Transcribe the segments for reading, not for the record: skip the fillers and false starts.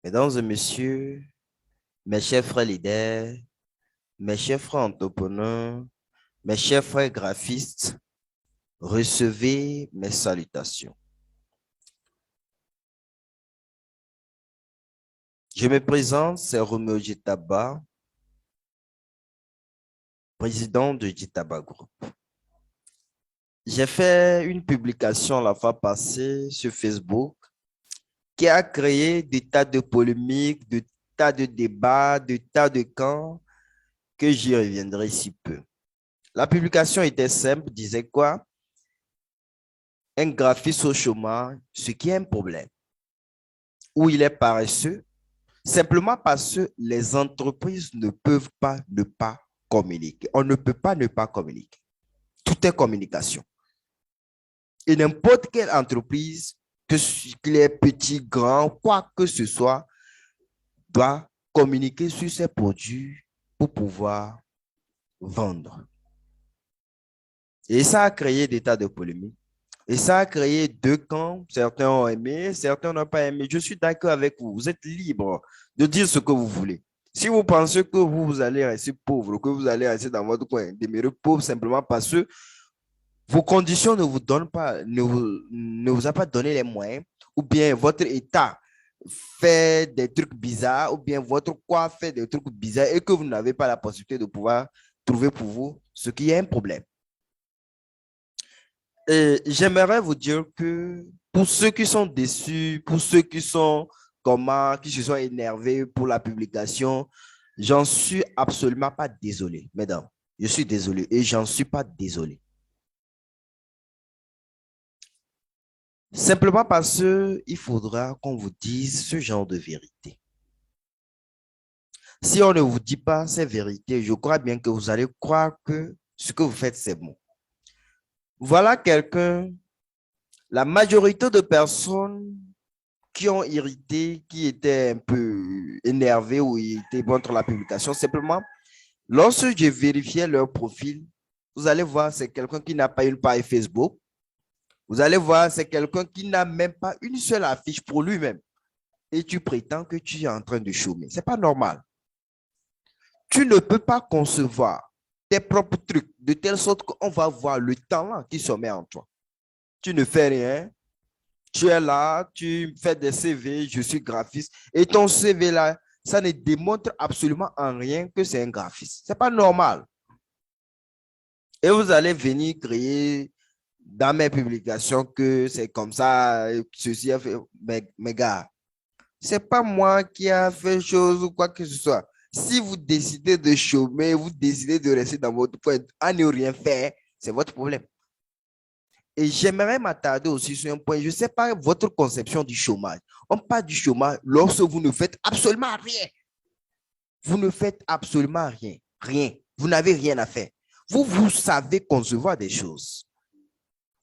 Mesdames et messieurs, mes chers frères leaders, mes chers frères entrepreneurs, mes chers frères graphistes, recevez mes salutations. Je me présente, c'est Romeo Jitaba, président de Jitaba Group. J'ai fait une publication la fois passée sur Facebook qui a créé des tas de polémiques, des tas de débats, des tas de camps que j'y reviendrai si peu. La publication était simple, disait quoi? Un graphiste au chômage, ce qui est un problème, ou il est paresseux, simplement parce que les entreprises ne peuvent pas ne pas communiquer. On ne peut pas ne pas communiquer. Tout est communication. Et n'importe quelle entreprise, qu'il est petit, grand, quoi que ce soit, doit communiquer sur ses produits pour pouvoir vendre. Et ça a créé des tas de polémiques. Et ça a créé deux camps. Certains ont aimé, certains n'ont pas aimé. Je suis d'accord avec vous. Vous êtes libre de dire ce que vous voulez. Si vous pensez que vous allez rester pauvre, que vous allez rester dans votre coin, demeurer pauvre simplement parce que vos conditions ne vous donnent pas, ne vous a pas donné les moyens, ou bien votre état fait des trucs bizarres, ou bien votre quoi fait des trucs bizarres et que vous n'avez pas la possibilité de pouvoir trouver pour vous ce qui est un problème. Et j'aimerais vous dire que pour ceux qui sont déçus, pour ceux qui sont qui se sont énervés pour la publication, j'en suis absolument pas désolé, mesdames. Je suis désolé et j'en suis pas désolé. Simplement parce qu'il faudra qu'on vous dise ce genre de vérité. Si on ne vous dit pas ces vérités, je crois bien que vous allez croire que ce que vous faites, c'est bon. Voilà quelqu'un, la majorité de personnes qui ont irrité, qui étaient un peu énervés ou étaient contre la publication. Simplement, lorsque j'ai vérifié leur profil, vous allez voir, c'est quelqu'un qui n'a pas une page Facebook. Vous allez voir, c'est quelqu'un qui n'a même pas une seule affiche pour lui-même. Et tu prétends que tu es en train de chômer. Ce n'est pas normal. Tu ne peux pas concevoir tes propres trucs de telle sorte qu'on va voir le talent qui se met en toi. Tu ne fais rien. Tu es là, tu fais des CV, je suis graphiste, et ton CV là, ça ne démontre absolument en rien que c'est un graphiste. Ce n'est pas normal. Et vous allez venir créer dans mes publications que c'est comme ça, ceci a fait. Mais gars, ce n'est pas moi qui a fait chose ou quoi que ce soit. Si vous décidez de chômer, vous décidez de rester dans votre coin à ne rien faire, c'est votre problème. Et j'aimerais m'attarder aussi sur un point. Je ne sais pas votre conception du chômage. On parle du chômage lorsque vous ne faites absolument rien. Vous ne faites absolument rien. Rien. Vous n'avez rien à faire. Vous savez concevoir des choses.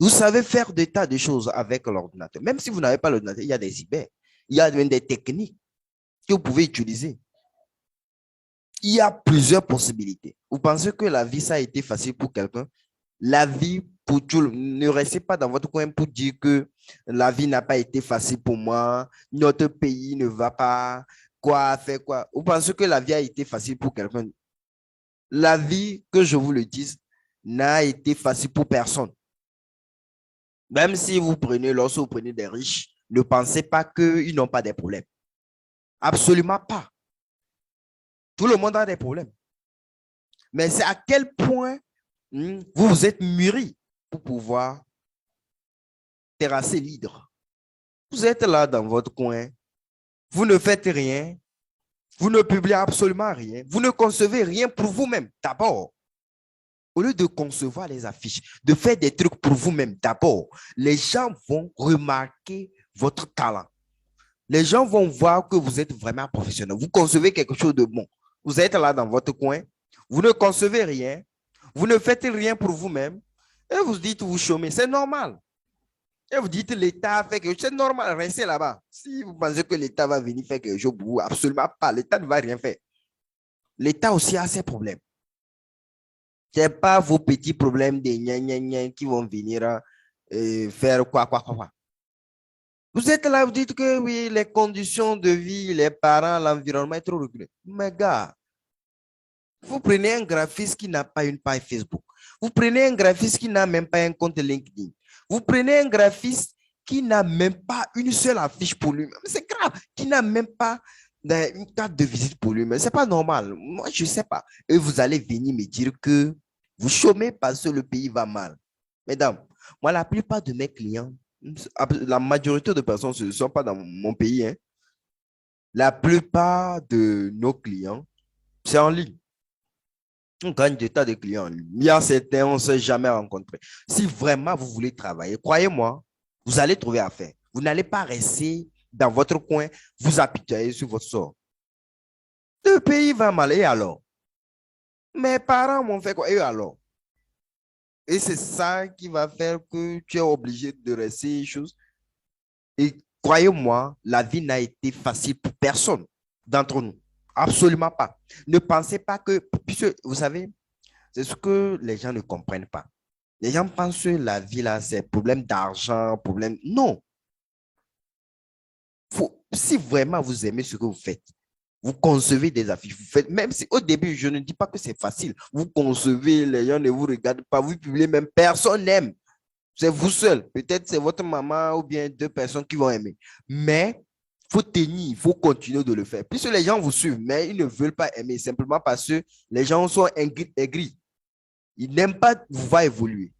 Vous savez faire des tas de choses avec l'ordinateur. Même si vous n'avez pas l'ordinateur, il y a des cyber. Il y a même des techniques que vous pouvez utiliser. Il y a plusieurs possibilités. Vous pensez que la vie, ça a été facile pour quelqu'un? La vie pour tout le monde. Ne restez pas dans votre coin pour dire que la vie n'a pas été facile pour moi, notre pays ne va pas, quoi, faire quoi. Vous pensez que la vie a été facile pour quelqu'un? La vie, que je vous le dise, n'a été facile pour personne. Même si vous prenez, lorsque vous prenez des riches, ne pensez pas qu'ils n'ont pas des problèmes. Absolument pas. Tout le monde a des problèmes. Mais c'est à quel point vous vous êtes mûri pour pouvoir terrasser l'hydre. Vous êtes là dans votre coin, vous ne faites rien, vous ne publiez absolument rien, vous ne concevez rien pour vous-même d'abord. Au lieu de concevoir les affiches, de faire des trucs pour vous-même d'abord, les gens vont remarquer votre talent. Les gens vont voir que vous êtes vraiment professionnel. Vous concevez quelque chose de bon. Vous êtes là dans votre coin, vous ne concevez rien, vous ne faites rien pour vous-même et vous dites vous chômez. C'est normal. Et vous dites l'État fait quelque chose, c'est normal, restez là-bas. Si vous pensez que l'État va venir faire quelque chose pour vous, absolument pas. L'État ne va rien faire. L'État aussi a ses problèmes. Ce n'est pas vos petits problèmes de gna gna gna qui vont venir faire quoi. Vous êtes là, vous dites que oui, les conditions de vie, les parents, l'environnement est trop reculé. Mais gars, vous prenez un graphiste qui n'a pas une page Facebook. Vous prenez un graphiste qui n'a même pas un compte LinkedIn. Vous prenez un graphiste qui n'a même pas une seule affiche pour lui-même. C'est grave. Qui n'a même pas une carte de visite pour lui-même. C'est pas normal. Moi, je sais pas. Et vous allez venir me dire que vous chômez parce que le pays va mal. Mesdames, moi, la plupart de mes clients, la majorité de personnes, ce ne sont pas dans mon pays, hein. La plupart de nos clients, c'est en ligne. On gagne des tas de clients en ligne. Il y a certains, on ne s'est jamais rencontrés. Si vraiment vous voulez travailler, croyez-moi, vous allez trouver affaire. Vous n'allez pas rester dans votre coin, vous apitoyer sur votre sort. Le pays va mal, et alors? Mes parents m'ont fait quoi? Et alors? Et c'est ça qui va faire que tu es obligé de rester chose. Et croyez-moi, la vie n'a été facile pour personne d'entre nous. Absolument pas. Ne pensez pas que, puisque vous savez, c'est ce que les gens ne comprennent pas. Les gens pensent que la vie, là, c'est problème d'argent, problème. Non. Si vraiment vous aimez ce que vous faites, vous concevez des affiches, vous faites, même si au début, je ne dis pas que c'est facile. Vous concevez, les gens ne vous regardent pas, vous publiez même, personne n'aime. C'est vous seul. Peut-être c'est votre maman ou bien deux personnes qui vont aimer. Mais il faut tenir, il faut continuer de le faire. Puisque les gens vous suivent, mais ils ne veulent pas aimer simplement parce que les gens sont aigris. Ils n'aiment pas vous voir évoluer.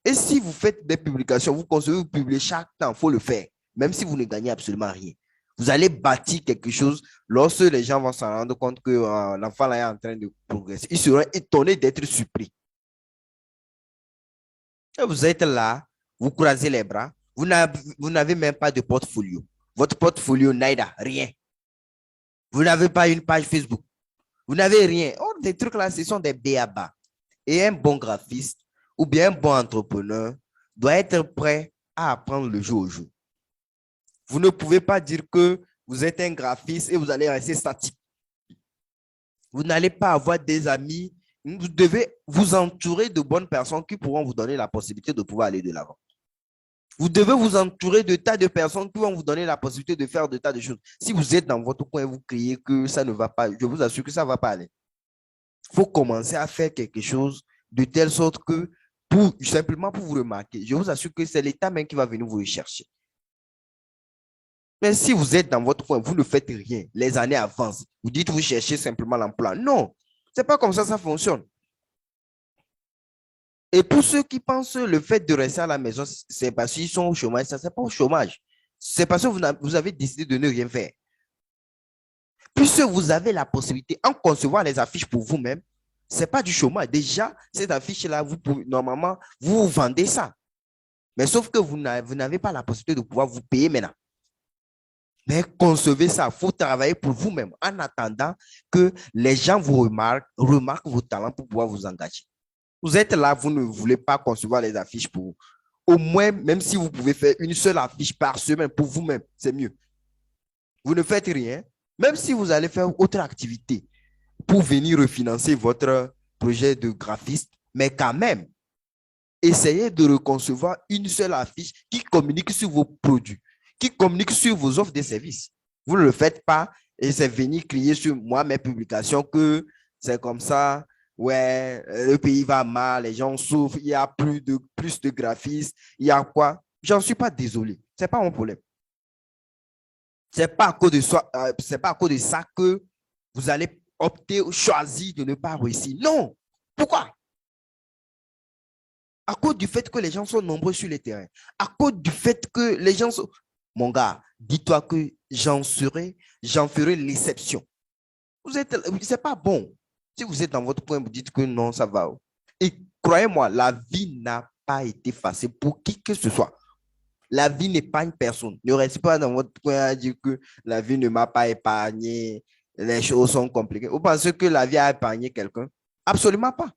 Et si vous faites des publications, vous concevez, vous publiez chaque temps, il faut le faire, même si vous ne gagnez absolument rien. Vous allez bâtir quelque chose lorsque les gens vont s'en rendre compte que l'enfant là est en train de progresser. Ils seront étonnés d'être surpris. Et vous êtes là, vous croisez les bras, vous n'avez même pas de portfolio. Votre portfolio n'aide rien. Vous n'avez pas une page Facebook. Vous n'avez rien. Oh, des trucs là, ce sont des b.a.-ba. Et un bon graphiste ou bien un bon entrepreneur doit être prêt à apprendre le jour au jour. Vous ne pouvez pas dire que vous êtes un graphiste et vous allez rester statique. Vous n'allez pas avoir des amis. Vous devez vous entourer de bonnes personnes qui pourront vous donner la possibilité de pouvoir aller de l'avant. Vous devez vous entourer de tas de personnes qui vont vous donner la possibilité de faire de tas de choses. Si vous êtes dans votre coin et vous criez que ça ne va pas, je vous assure que ça ne va pas aller. Il faut commencer à faire quelque chose de telle sorte que, simplement pour vous remarquer, je vous assure que c'est l'État même qui va venir vous rechercher. Mais si vous êtes dans votre coin, vous ne faites rien, les années avancent, vous dites vous cherchez simplement l'emploi. Non, ce n'est pas comme ça fonctionne. Et pour ceux qui pensent le fait de rester à la maison, c'est parce qu'ils sont au chômage, ça, c'est pas au chômage. C'est parce que vous avez décidé de ne rien faire. Puisque vous avez la possibilité, en concevant les affiches pour vous-même, ce n'est pas du chômage. Déjà, cette affiche-là, normalement, vous vendez ça. Mais sauf que vous n'avez pas la possibilité de pouvoir vous payer maintenant. Mais concevez ça, il faut travailler pour vous-même en attendant que les gens vous remarquent vos talents pour pouvoir vous engager. Vous êtes là, vous ne voulez pas concevoir les affiches pour vous. Au moins, même si vous pouvez faire une seule affiche par semaine pour vous-même, c'est mieux. Vous ne faites rien, même si vous allez faire autre activité pour venir refinancer votre projet de graphiste, mais quand même, essayez de reconcevoir une seule affiche qui communique sur vos produits, qui communique sur vos offres de services. Vous ne le faites pas et c'est venir crier sur moi, mes publications, que c'est comme ça, ouais, le pays va mal, les gens souffrent, il y a plus de graphistes, il y a quoi? J'en suis pas désolé, c'est pas mon problème. C'est pas à cause de ça, c'est pas à cause de ça que vous allez opter ou choisir de ne pas réussir. Non. Pourquoi? À cause du fait que les gens sont nombreux sur le terrain. À cause du fait que les gens sont... Mon gars, dis-toi que j'en ferai l'exception. C'est pas bon. Si vous êtes dans votre coin, vous dites que non, ça va. Et croyez-moi, la vie n'a pas été facile pour qui que ce soit. La vie n'épargne personne. Ne restez pas dans votre coin à dire que la vie ne m'a pas épargné, les choses sont compliquées. Vous pensez que la vie a épargné quelqu'un? Absolument pas.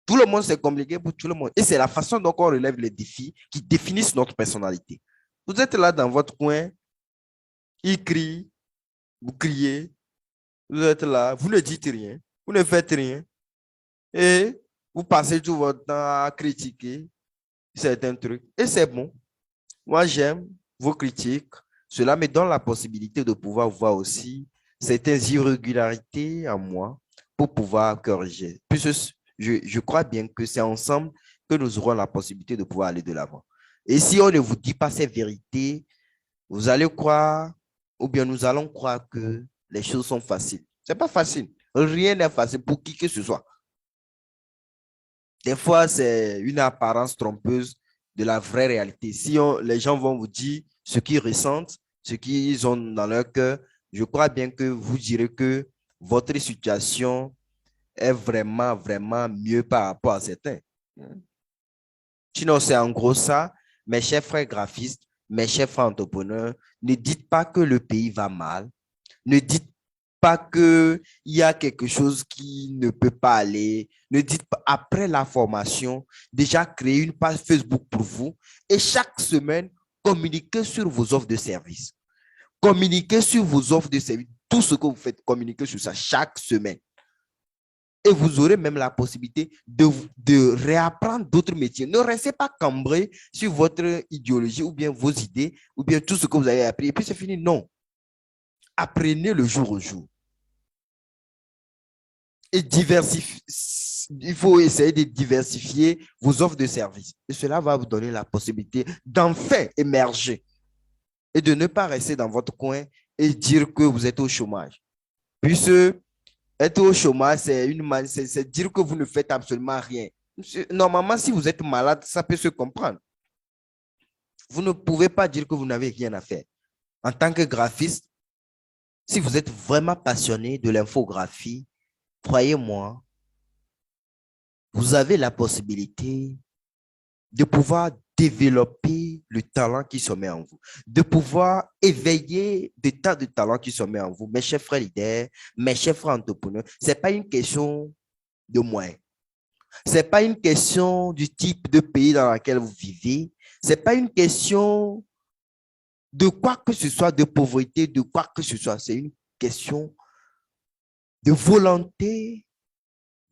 Tout le monde, c'est compliqué pour tout le monde. Et c'est la façon dont on relève les défis qui définissent notre personnalité. Vous êtes là dans votre coin, il crie, vous criez, vous êtes là, vous ne dites rien, vous ne faites rien. Et vous passez tout votre temps à critiquer certains trucs. Et c'est bon. Moi, j'aime. vos critiques, cela me donne la possibilité de pouvoir voir aussi certaines irrégularités en moi pour pouvoir corriger. Puisque je crois bien que c'est ensemble que nous aurons la possibilité de pouvoir aller de l'avant. Et si on ne vous dit pas ces vérités, vous allez croire, ou bien nous allons croire que les choses sont faciles. Ce n'est pas facile. Rien n'est facile pour qui que ce soit. Des fois, c'est une apparence trompeuse de la vraie réalité. Si les gens vont vous dire ce qu'ils ressentent, ce qu'ils ont dans leur cœur, je crois bien que vous direz que votre situation est vraiment, vraiment mieux par rapport à certains. Sinon, c'est en gros ça, mes chers frères graphistes, mes chers frères entrepreneurs, ne dites pas que le pays va mal. Ne dites pas qu'il y a quelque chose qui ne peut pas aller. Ne dites pas, après la formation, déjà créez une page Facebook pour vous et chaque semaine, communiquez sur vos offres de services. Communiquez sur vos offres de services. Tout ce que vous faites, communiquez sur ça chaque semaine. Et vous aurez même la possibilité de réapprendre d'autres métiers. Ne restez pas cambré sur votre idéologie ou bien vos idées ou bien tout ce que vous avez appris. Et puis c'est fini. Non. Apprenez le jour au jour. Et diversifier. Il faut essayer de diversifier vos offres de services. Et cela va vous donner la possibilité d'enfin émerger et de ne pas rester dans votre coin et dire que vous êtes au chômage. Puisque être au chômage, c'est dire que vous ne faites absolument rien. Normalement, si vous êtes malade, ça peut se comprendre. Vous ne pouvez pas dire que vous n'avez rien à faire. En tant que graphiste, si vous êtes vraiment passionné de l'infographie, croyez-moi, vous avez la possibilité de pouvoir développer le talent qui sommeille en vous, de pouvoir éveiller des tas de talents qui sommeillent en vous. Mes chers frères leaders, mes chers frères entrepreneurs, ce n'est pas une question de moyens. Ce n'est pas une question du type de pays dans lequel vous vivez. Ce n'est pas une question de quoi que ce soit, de pauvreté, de quoi que ce soit. C'est une question de volonté,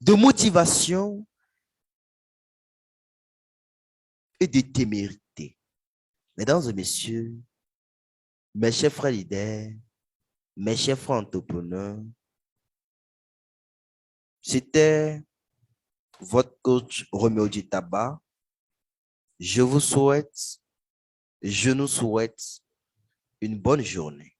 de motivation et de témérité. Mesdames et messieurs, mes chers frères leaders, mes chers frères entrepreneurs, c'était votre coach Roméo Ditaba. Je nous souhaite une bonne journée.